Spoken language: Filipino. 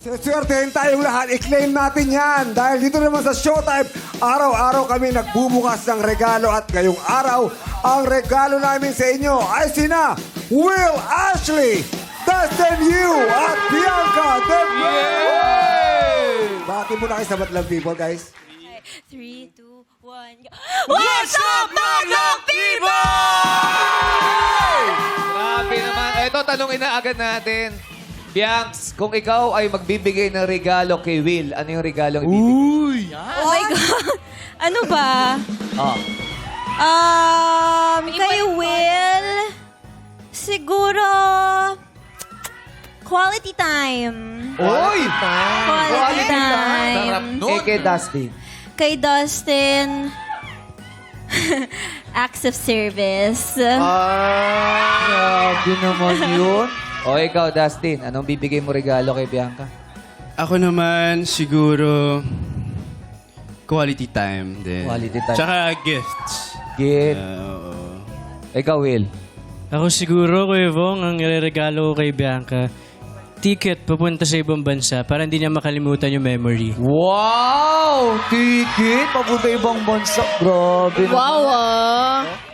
Swertehin tayong lahat, i-claim natin yan. Dahil dito naman sa Showtime, araw-araw kami nagbubukas ng regalo at ngayong araw, ang regalo namin sa inyo ay sina Will Ashley, Dustin Yu, at Bianca De Bati mo na kayo sa Batlang People, guys. 3, 2, 1, go. What's up, mga people? Grabe naman. Ito, tanungin na agad natin. Bianx, kung ikaw ay magbibigay ng regalo kay Will, ano yung regalo ang ibibigay? Oh my God. Ano ba? Oh. Kay Will, siguro, quality time. Oy! Quality time. Sarap nun. Kay Dustin. Kay Dustin, acts of service. Grabe naman yun. O ikaw, Dustin, anong bibigay mo regalo kay Bianca? Ako naman, siguro, quality time din. Quality time. Tsaka gifts. Gift. Oo. Ikaw, Will. Ako siguro, Kuya Vong, ang ireregalo ko kay Bianca, ticket papunta sa ibang bansa para hindi niya makalimutan yung memory. Wow! Ticket! Papunta ibang bansa. Grabe naman. Wow, ah.